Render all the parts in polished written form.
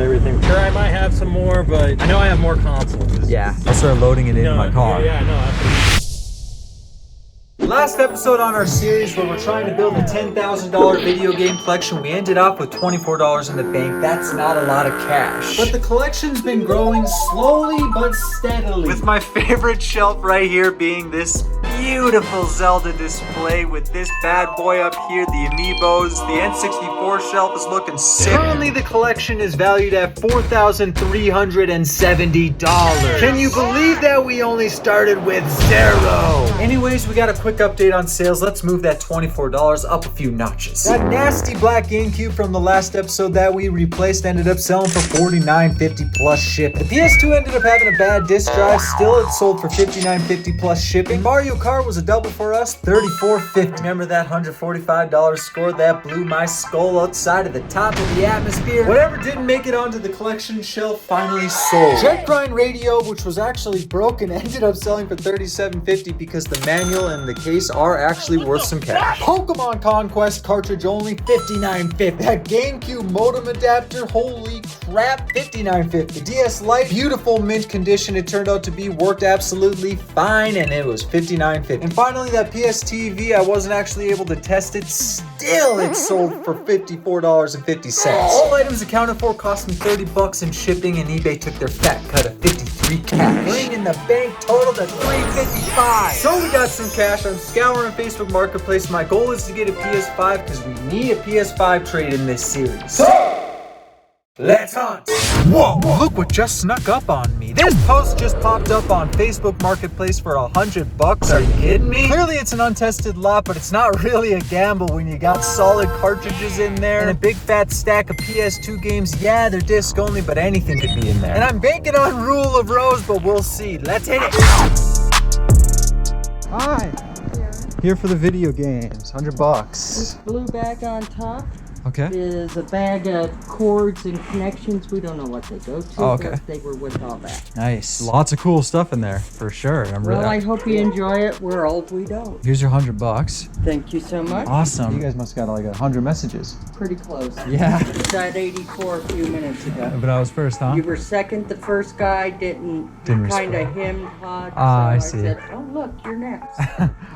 everything. Sure, I might have some more, but I know I have more consoles. Yeah, I'll start loading it into my car. Yeah, no, absolutely. Last episode on our series where we're trying to build a $10,000 video game collection, we ended up with $24 in the bank. That's not a lot of cash. But the collection's been growing slowly but steadily. With my favorite shelf right here being this beautiful Zelda display with this bad boy up here, the amiibos. The N64 shelf is looking sick. Currently the collection is valued at $4,370. Can you believe that we only started with zero? Anyways, we got a quick update on sales. Let's move that $24 up a few notches. That nasty black GameCube from the last episode that we replaced ended up selling for $49.50 plus shipping. The PS2 ended up having a bad disk drive. Still, it sold for $59.50 plus shipping. Mario Kart was a double for us, $34.50. Remember that $145 score that blew my skull outside of the top of the atmosphere? Whatever didn't make it onto the collection shelf finally sold. Jet Grind Radio, which was actually broken, ended up selling for $37.50 because the manual and the case are actually worth some cash. Pokemon Conquest cartridge only $59.50. That GameCube modem adapter, holy crap, $59.50. DS Lite, beautiful mint condition. It turned out to be, worked absolutely fine, and it was $59.50. And finally, that PS TV, I wasn't actually able to test it. Still, it sold for $54.50. All items accounted for cost me $30 in shipping, and eBay took their fat cut of $53 cash, bringing the bank total to $355. So we got some cash. I'm scouring Facebook Marketplace. My goal is to get a PS5 because we need a PS5 trade in this series. Let's hunt! Whoa, look what just snuck up on me. This post just popped up on Facebook Marketplace for $100. Are you kidding me? Clearly it's an untested lot, but it's not really a gamble when you got solid cartridges in there and a big fat stack of PS2 games. Yeah, they're disc only, but anything could be in there. And I'm banking on Rule of Rose, but we'll see. Let's hit it! Hi! Here for the video games, $100. This blue bag on top Okay. is a bag of cords and connections. We don't know what they go to, but they were with all that. Nice. Lots of cool stuff in there, for sure. Well, I hope you enjoy it. We're old, we don't. Here's your $100. Thank you so much. Awesome. You guys must have got like 100 messages. Pretty close. Yeah. It's at 84 a few minutes ago. But I was first, huh? You were second. The first guy didn't kind of hemmed hawed. Ah, so I see. said, oh, look, you're next.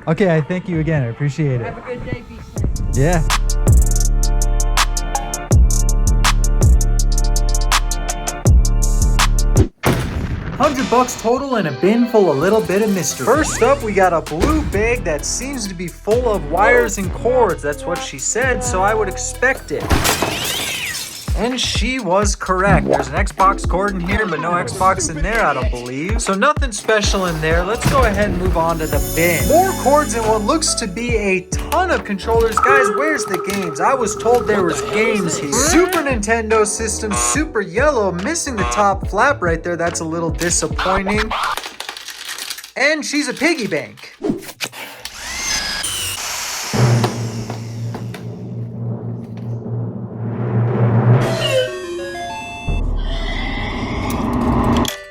Okay, I thank you again. I appreciate it. Have a good day. Be safe. Yeah. $100 total and a bin full of little bit of mystery. First up, we got a blue bag that seems to be full of wires and cords. That's what she said, so I would expect it. And she was correct. There's an Xbox cord in here, but no Xbox in there, I don't believe. So nothing special in there. Let's go ahead and move on to the bin. More cords and what looks to be a ton of controllers. Guys, where's the games? I was told there was games here. Super Nintendo system, super yellow, missing the top flap right there. That's a little disappointing. And she's a piggy bank.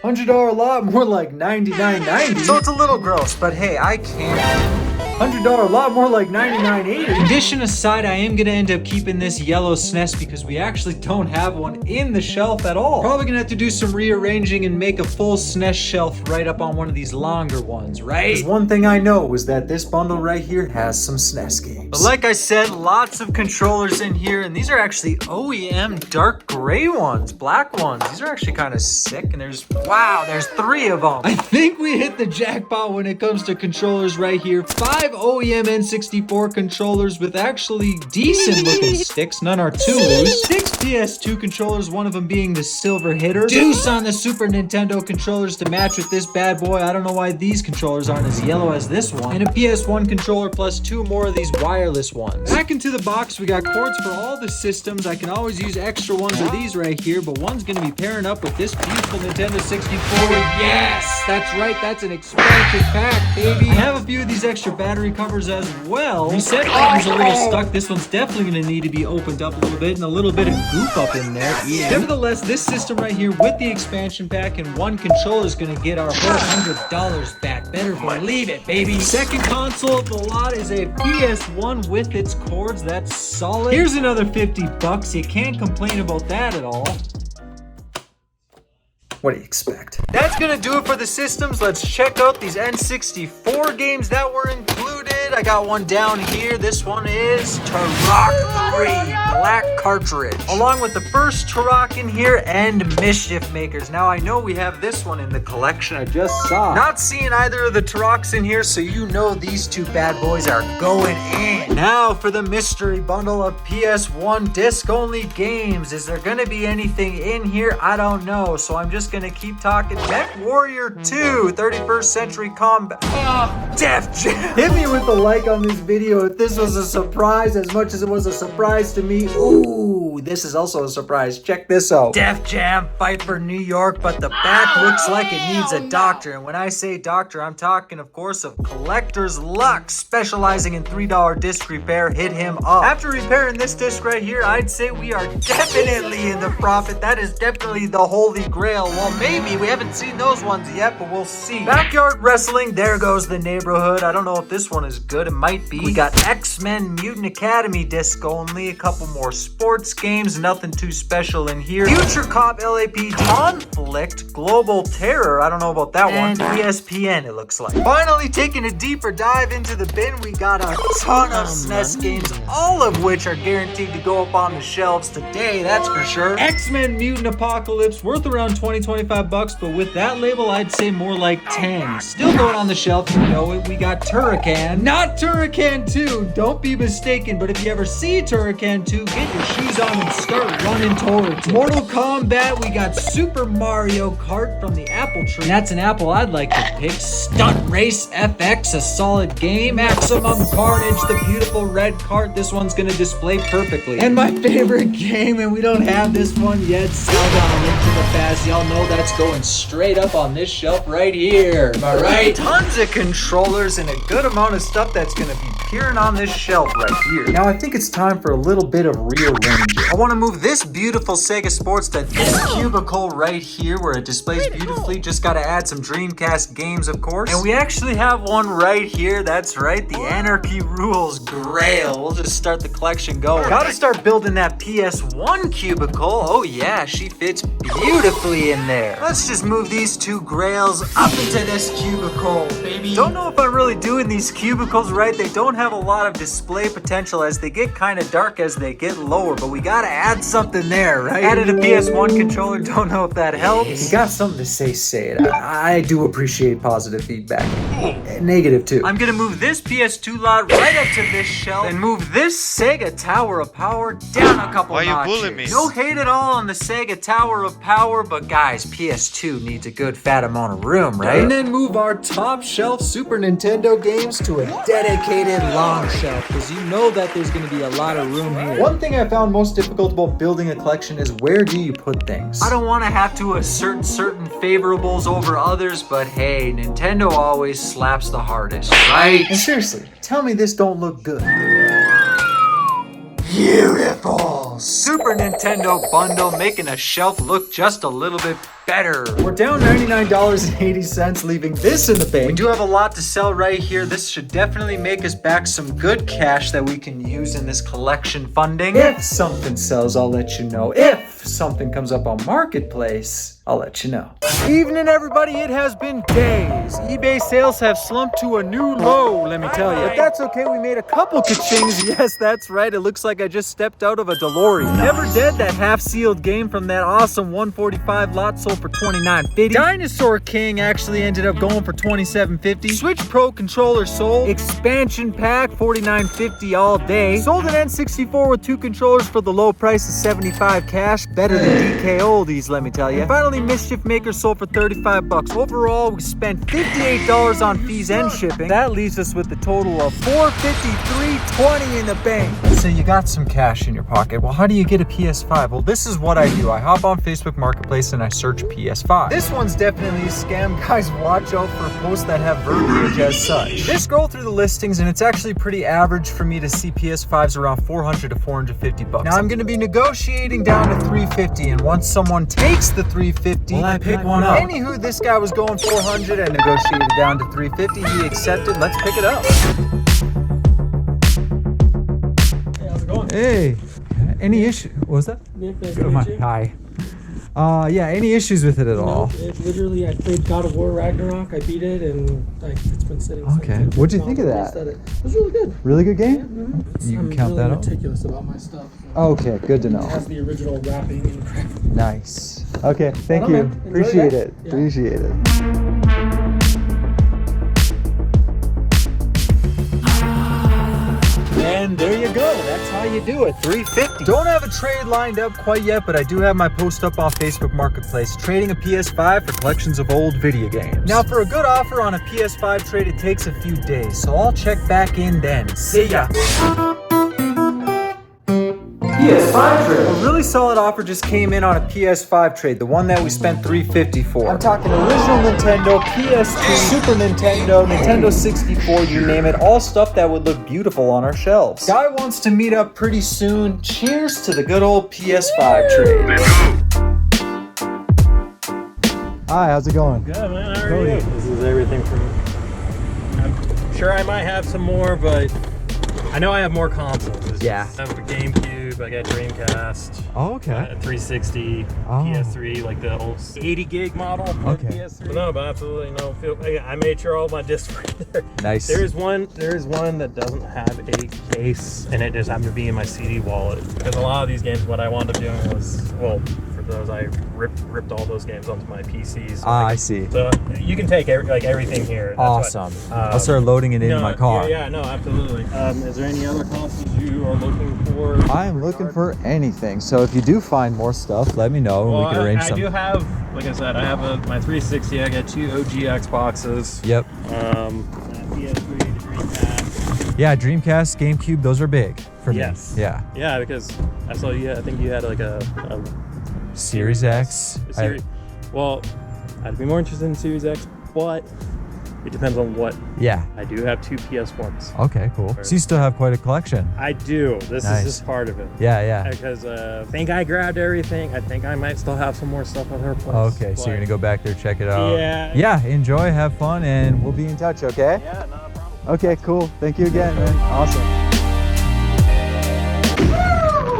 $100 lot, more like $99.90. So it's a little gross, but hey, I can't. $100 lot, more like $99.80. Condition aside, I am gonna end up keeping this yellow SNES because we actually don't have one in the shelf at all. Probably gonna have to do some rearranging and make a full SNES shelf right up on one of these longer ones, right? Because one thing I know is that this bundle right here has some SNES games. But like I said, lots of controllers in here, and these are actually OEM dark gray ones, black ones. These are actually kind of sick, and there's 3 of them. I think we hit the jackpot when it comes to controllers right here. 5 OEM N64 controllers with actually decent looking sticks. None are too loose. 6 PS2 controllers, one of them being the silver hitter. Deuce on the Super Nintendo controllers to match with this bad boy. I don't know why these controllers aren't as yellow as this one. And a PS1 controller plus 2 more of these wireless ones. Back into the box, we got cords for all the systems. I can always use extra ones of these right here, but one's gonna be pairing up with this beautiful Nintendo 64. Yes, that's right, that's an expansion pack, baby. I have a few of these extra battery covers as well. Reset button's a little stuck. This one's definitely gonna need to be opened up a little bit, and a little bit of goop up in there. Yeah. Nevertheless, this system right here with the expansion pack and one controller is gonna get our whole $100 back. Better believe it, baby. Second console of the lot is a PS1 with its cords. That's solid. Here's another $50. You can't complain about that at all. What do you expect? That's gonna do it for the systems. Let's check out these N64 games that were included. I got one down here. This one is Turok 3 Black Cartridge, along with the first Turok in here and Mischief Makers. Now I know we have this one in the collection I just saw. Not seeing either of the Turoks in here, so you know these two bad boys are going in. Now for the mystery bundle of PS1 disc-only games. Is there gonna be anything in here? I don't know, so I'm just gonna keep talking. Mech Warrior 2, 31st Century Combat. Def Jam. Hit me with the like on this video if this was a surprise as much as it was a surprise to me. Ooh, this is also a surprise. Check this out. Def Jam Fight for New York, but the back looks like it needs a doctor. And when I say doctor, I'm talking, of course, of Collector's Luck, specializing in $3 disc repair. Hit him up. After repairing this disc right here, I'd say we are definitely in the profit. That is definitely the holy grail. Well, maybe. We haven't seen those ones yet, but we'll see. Backyard Wrestling, there goes the neighborhood. I don't know if this one is good. It might be. We got X-Men Mutant Academy disc only. A couple more sports games. Nothing too special in here. Future Cop LAP Conflict Global Terror. I don't know about that one. And ESPN, it looks like. Finally, taking a deeper dive into the bin, we got a ton of SNES games, all of which are guaranteed to go up on the shelves today, that's for sure. X-Men Mutant Apocalypse, worth around $20-25, but with that label, I'd say more like 10. Still going on the shelf, you know it. We got Turrican, not Turrican 2, don't be mistaken, but if you ever see Turrican 2, get your shoes on and start running towards it. Mortal Kombat, we got Super Mario Kart from the Apple Tree. And that's an apple I'd like to pick. Stunt Race FX, a solid game. Maximum Carnage, the beautiful red cart. This one's gonna display perfectly. And my favorite game, and we don't have this one yet, Zelda Link to the Past. Y'all know that's going straight up on this shelf right here. Am I right? Tons of controllers and a good amount of stuff that's gonna be appearing on this shelf right here. Now I think it's time for a little bit of rearranging. I want to move this beautiful Sega Sports to this cubicle right here where it displays beautifully. Just got to add some Dreamcast games, of course. And we actually have one right here. That's right, the Anarchy Rules Grail. We'll just start the collection going. Got to start building that PS1 cubicle. Oh yeah, she fits beautifully in there. Let's just move these two Grails up into this cubicle, baby. Don't know if I'm really doing these cubicles right. They don't have a lot of display potential as they get kind of dark as they get lower, but we gotta add something there, right? Added a PS1 controller, don't know if that helps. If you got something to say it. I do appreciate positive feedback. Negative too. I'm gonna move this PS2 lot right up to this shelf and move this Sega Tower of Power down a couple notches. Why you bullying me? No hate at all on the Sega Tower of Power, but guys, PS2 needs a good fat amount of room, right? And then move our top shelf Super Nintendo games to a dedicated long shelf, because you know that there's going to be a lot of room here. One thing I found most difficult about building a collection is where do you put things? I don't want to have to assert certain favorables over others, but hey, Nintendo always slaps the hardest, right? And seriously, tell me this don't look good. Beautiful! Super Nintendo bundle making a shelf look just a little bit better. We're down $99.80, leaving this in the bank. We do have a lot to sell right here. This should definitely make us back some good cash that we can use in this collection funding. If something sells, I'll let you know. If something comes up on Marketplace, I'll let you know. Evening, everybody. It has been days. eBay sales have slumped to a new low, let me tell you. But that's okay. We made a couple ka-chings. Yes, that's right. It looks like I just stepped out of a DeLorean. Never Dead, that half-sealed game from that awesome 145 lot sold for $29.50. Dinosaur King actually ended up going for $27.50. Switch Pro controller sold. Expansion pack, $49.50 all day. Sold an N64 with 2 controllers for the low price of $75 cash. Better than DK oldies, let me tell you. And finally, Mischief Maker sold for $35. Overall, we spent $58 on fees and shipping. That leaves us with a total of $453.20 in the bank. So you got some cash in your pocket. Well, how do you get a PS5? Well, this is what I do. I hop on Facebook Marketplace and I search PS5. This one's definitely a scam. Guys, watch out for posts that have verbiage as such. Just scroll through the listings and it's actually pretty average for me to see PS5s around $400 to $450. Now I'm going to be negotiating down to $350, and once someone takes the $350, well, I pick one up. Anywho, this guy was going $400 and negotiated down to $350. He accepted. Let's pick it up. Hey, any issue? What was that? Hi. Yeah, any issues with it at all? It literally, I played God of War Ragnarok, I beat it, and it's been sitting. Okay. What'd you think of that? It was really good. Really good game? Yeah, You can I'm count really that out? meticulous about my stuff. So. Okay, good to It know. has the original wrapping and crap. Nice. Okay, thank Well you. done, man. Enjoy Appreciate that. it. Yeah. Appreciate it. And there you go. That's how you do it. $350. Don't have a trade lined up quite yet, but I do have my post up on Facebook Marketplace, trading a PS5 for collections of old video games. Now, for a good offer on a PS5 trade, it takes a few days, so I'll check back in then. See ya. PS5 trade. A really solid offer just came in on a PS5 trade, the one that we spent $350 for. I'm talking original Nintendo, PS2, Super Nintendo, Nintendo 64, you name it, all stuff that would look beautiful on our shelves. Guy wants to meet up pretty soon. Cheers to the good old PS5 trade. Hi, how's it going? Good, man. How are you? This is everything from... I'm sure I might have some more, but I know I have more consoles. Yeah. I have a GameCube, I got Dreamcast. Oh, okay. A 360, PS3, like the old 80 gig model of PS3. No, but absolutely no. I made sure all my discs were there. Nice. There is one that doesn't have a case, and it just happened to be in my CD wallet. Because a lot of these games, what I wound up doing was, well, for those, I ripped all those games onto my PCs. So I see. So you can take everything here. That's Awesome. I'll start loading it into my car. Yeah, no, absolutely. Is there any other consoles you are looking for? I'm looking for anything. So if you do find more stuff, let me know. Well, we can arrange I some. do have, like I said, I have my 360. I got 2 OG Xboxes. Yep. PS3, the Dreamcast. Yeah, Dreamcast, GameCube, those are big for me. Yes. Yeah. Yeah, because I saw you. I think you had like a Series X. Well, I'd be more interested in Series X, but it depends on what. Yeah. I do have 2 PS1s. Okay, cool. So you still have quite a collection. I do. This Nice. is just part of it. Yeah, yeah. Because I think I grabbed everything. I think I might still have some more stuff at her place. Okay, so you're gonna go back there, check it out. Yeah. Yeah, enjoy, have fun, and we'll be in touch, okay? Yeah, not a problem. Okay, cool. Thank you again, man. Awesome.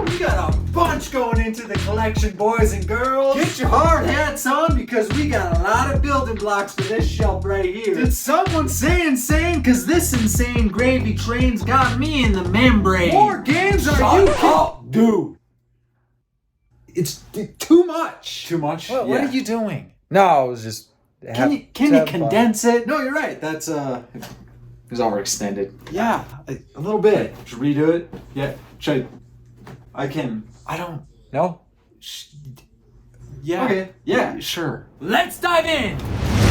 We got a bunch going into the collection, boys and girls. Get your hard hats on because we got a lot of building blocks for this shelf right here. Did someone say insane? Cause this insane gravy train's got me in the membrane. More games are you up, dude? It's too much. Too much? What are you doing? No, I was just... Can you condense it? No, you're right. That's it was overextended. Yeah, a little bit. Should redo it? Yeah, I don't know. Yeah. Okay. Yeah, sure. Let's dive in!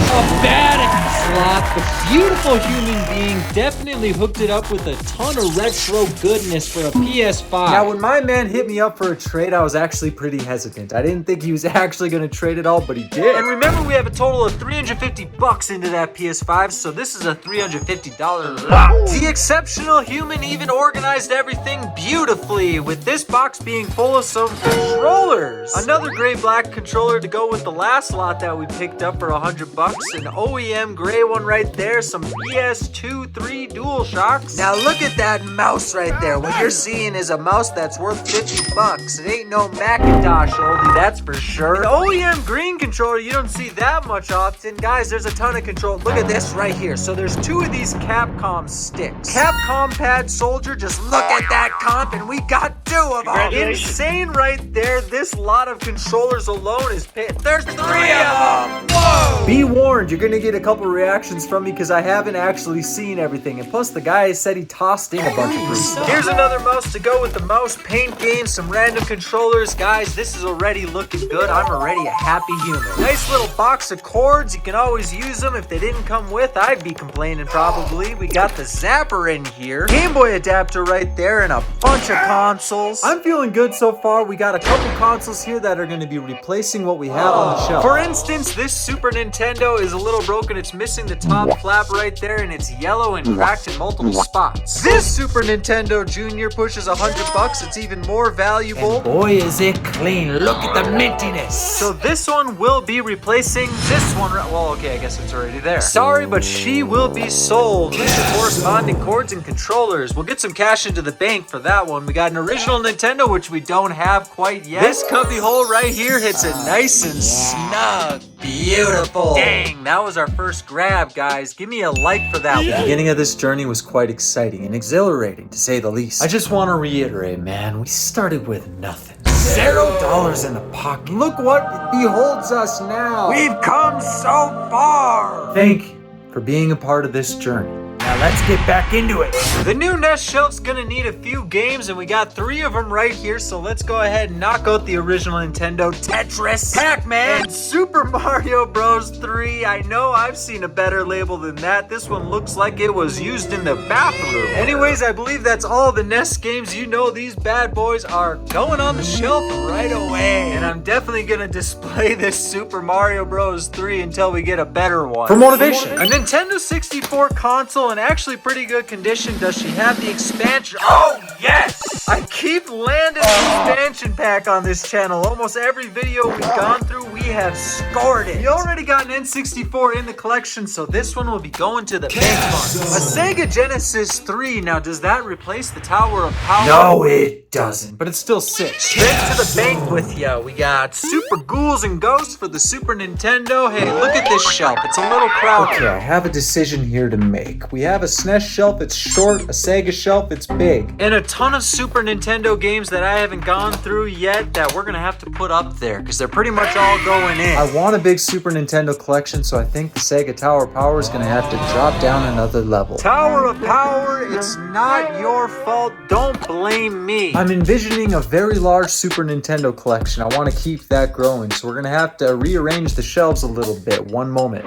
A badass slot, the beautiful human being definitely hooked it up with a ton of retro goodness for a PS5. Now, when my man hit me up for a trade, I was actually pretty hesitant. I didn't think he was actually going to trade it all, but he did. And remember, we have a total of $350 into that PS5, so this is a $350 lot. The exceptional human even organized everything beautifully, with this box being full of some controllers. Another gray black controller to go with the last lot that we picked up for $100. An OEM gray one right there, some PS2, 3 DualShocks. Now look at that mouse right there. What you're seeing is a mouse that's worth $50. It ain't no Macintosh oldie, that's for sure. An OEM green controller, you don't see that much often. Guys, there's a ton of control. Look at this right here. So there's 2 of these Capcom sticks. Capcom Pad Soldier, just look at that comp, and we got 2 of them. Insane right there. This lot of controllers alone is there's 3 of them. Whoa! Be warned, you're gonna get a couple reactions from me because I haven't actually seen everything, and plus the guy said he tossed in a bunch of free stuff. Here's another mouse to go with the mouse paint game, some random controllers. Guys, this is already looking good. I'm already a happy human. Nice little box of cords. You can always use them. If they didn't come with, I'd be complaining probably. We got the zapper in here, Game Boy adapter right there, and a bunch of consoles. I'm feeling good so far. We got a couple consoles here that are going to be replacing what we have on the shelf. For instance, this Super Nintendo Nintendo is a little broken. It's missing the top flap right there, and it's yellow and cracked in multiple spots. This Super Nintendo Junior pushes $100. It's even more valuable. And boy, is it clean. Look at the mintiness. So this one will be replacing this one. Well, okay, I guess it's already there. Sorry, but she will be sold with the corresponding cords and controllers. We'll get some cash into the bank for that one. We got an original Nintendo, which we don't have quite yet. This cubby hole right here hits it nice and snug. Beautiful. Dang, that was our first grab, guys. Give me a like for that one. The beginning of this journey was quite exciting and exhilarating, to say the least. I just want to reiterate, man, we started with nothing. $0 in the pocket. Look what beholds us now. We've come so far. Thank you for being a part of this journey. Now let's get back into it. The new Nest shelf's gonna need a few games, and we got 3 of them right here, so let's go ahead and knock out the original Nintendo, Tetris, Pac-Man, and Super Mario Bros. 3. I know I've seen a better label than that. This one looks like it was used in the bathroom. Anyways, I believe that's all the Nest games. You know these bad boys are going on the shelf right away. And I'm definitely gonna display this Super Mario Bros. 3 until we get a better one. For motivation. A Nintendo 64 console in actually pretty good condition. Does she have the expansion? Oh, yes! I keep landing the expansion pack on this channel. Almost every video we've gone through, we have scored it. We already got an N64 in the collection, so this one will be going to the bank fund. A Sega Genesis 3. Now, does that replace the Tower of Power? No, it doesn't, but it's still sick. Straight to the bank with ya. We got Super Ghouls and Ghosts for the Super Nintendo. Hey, look at this shelf. It's a little crowded. Okay, I have a decision here to make. We have a SNES shelf, it's short, a Sega shelf, it's big. And a ton of Super Nintendo games that I haven't gone through yet that we're gonna have to put up there because they're pretty much all going in. I want a big Super Nintendo collection, so I think the Sega Tower of Power is gonna have to drop down another level. Tower of Power, it's not your fault, don't blame me. I'm envisioning a very large Super Nintendo collection. I want to keep that growing, so we're gonna have to rearrange the shelves a little bit. One moment.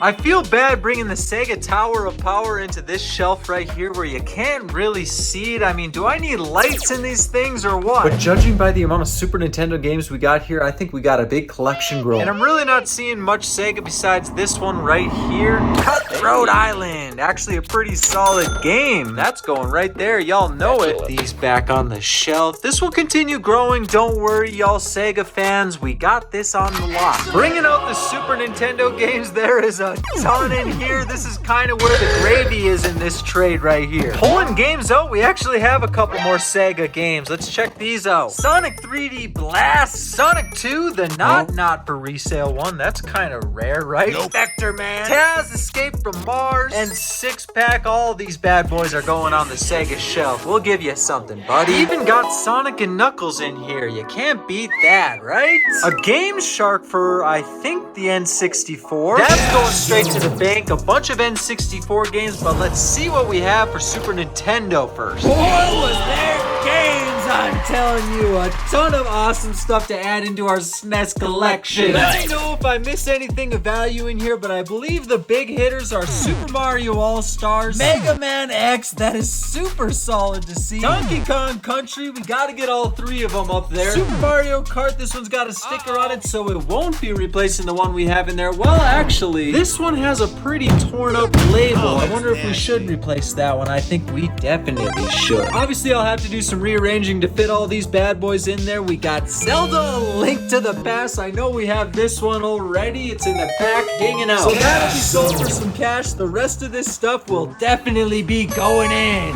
I feel bad bringing the Sega Tower of Power into this shelf right here where you can't really see it. I mean, do I need lights in these things or what? But judging by the amount of Super Nintendo games we got here, I think we got a big collection growing. And I'm really not seeing much Sega besides this one right here. Cutthroat Island. Actually a pretty solid game. That's going right there. Y'all know it. These back on the shelf. This will continue growing. Don't worry, y'all Sega fans. We got this on the lot. Bringing out the Super Nintendo games, there is a ton in here. This is kind of where the gravy is in this trade right here. Pulling games out, we actually have a couple more Sega games. Let's check these out. Sonic 3D Blast, Sonic 2, the not for resale one. That's kind of rare, right? Nope. Vector Man, Taz Escape from Mars, and 6-pack. All these bad boys are going on the Sega shelf. We'll give you something, buddy. Even got Sonic and Knuckles in here. You can't beat that, right? A Game Shark for, I think, the N64. That's going straight to the bank. A bunch of N64 games, but let's see what we have for Super Nintendo first. Boy, was there games! I'm telling you, a ton of awesome stuff to add into our SNES collection. Let me know if I miss anything of value in here, but I believe the big hitters are Super Mario All-Stars, Mega Man X, that is super solid to see, Donkey Kong Country, we gotta get all 3 of them up there, Super Mario Kart, this one's got a sticker on it, so it won't be replacing the one we have in there. Well, actually, this one has a pretty torn up label. I wonder if we should replace that one. I think we definitely should. Obviously, I'll have to do some rearranging to fit all these bad boys in there. We got Zelda A Link to the Past. I know we have this one already. It's in the pack hanging out. So that'll be sold for some cash. The rest of this stuff will definitely be going in.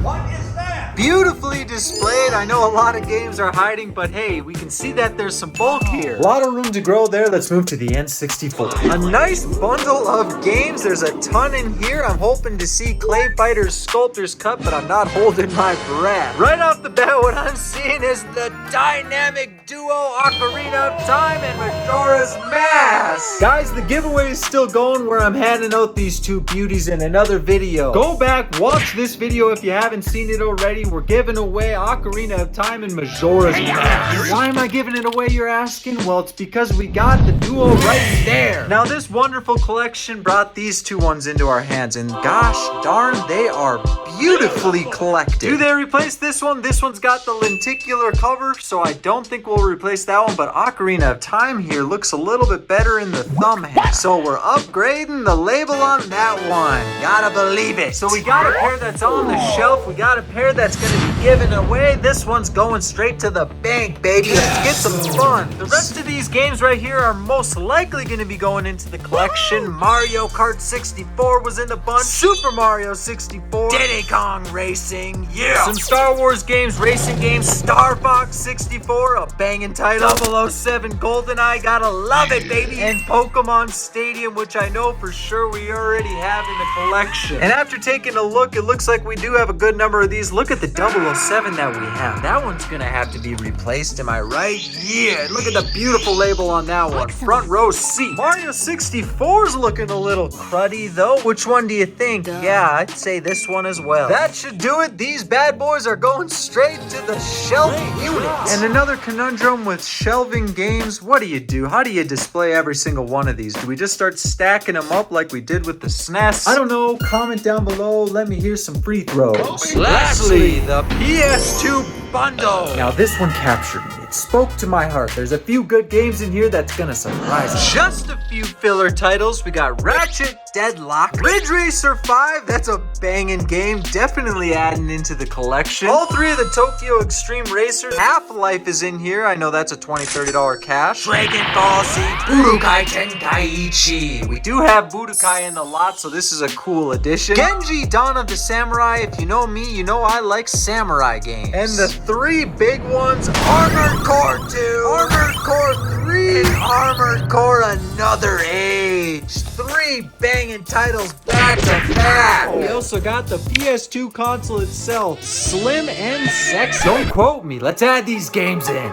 What is that? Beautifully displayed. I know a lot of games are hiding, but hey, we can see that there's some bulk here. A lot of room to grow there. Let's move to the N64. A nice bundle of games. There's a ton in here. I'm hoping to see Clay Fighter's Sculptor's Cup, but I'm not holding my breath. Right off the bat, what I'm seeing is the dynamic duo Ocarina of Time and Majora's Mask. Guys, the giveaway is still going where I'm handing out these 2 beauties in another video. Go back, watch this video if you haven't seen it already. we're giving away Ocarina of Time and Majora's Mask. Why am I giving it away, you're asking? Well, it's because we got the duo right there. Now, this wonderful collection brought these two ones into our hands, and gosh darn, they are beautifully collected. Do they replace this one? This one's got the lenticular cover, so I don't think we'll replace that one, but Ocarina of Time here looks a little bit better in the thumb hand. So we're upgrading the label on that one. Gotta believe it. So we got a pair that's on the shelf. We got a pair that's gonna be given away. This one's going straight to the bank, baby. Let's get some fun. The rest of these games right here are most likely gonna be going into the collection. Mario Kart 64 was in the bunch. Super Mario 64. Diddy Kong Racing, yeah! Some Star Wars games, racing games, Star Fox 64, a banging title, 007 GoldenEye, gotta love it, baby! And Pokemon Stadium, which I know for sure we already have in the collection. And after taking a look, it looks like we do have a good number of these. Look at the 007 that we have. That one's gonna have to be replaced, am I right? Yeah, look at the beautiful label on that one. Front row seat. Mario 64's looking a little cruddy though. Which one do you think? Yeah, I'd say this one as well. That should do it. These bad boys are going straight to the shelf unit. And another conundrum with shelving games. What do you do? How do you display every single one of these? Do we just start stacking them up like we did with the SNES? I don't know. Comment down below. Let me hear some free throws. Lastly, the PS2 bundle. Now this one captured me. It spoke to my heart. There's a few good games in here that's gonna surprise us. Just a few filler titles. We got Ratchet Deadlock, Ridge Racer 5, that's a banging game, definitely adding into the collection. All three of the Tokyo Extreme Racers. Half-Life is in here, I know that's a $20, $30 cash. Dragon Ball Z, Budokai Tenkaichi. We do have Budokai in the lot, so this is a cool addition. Genji Dawn of the Samurai, if you know me, you know I like samurai games. And the three big ones, Armored Core 2, Armored Core 3, and Armored Core Another Age. Three banging titles back to back. We also got the PS2 console itself, slim and sexy. Don't quote me, let's add these games in.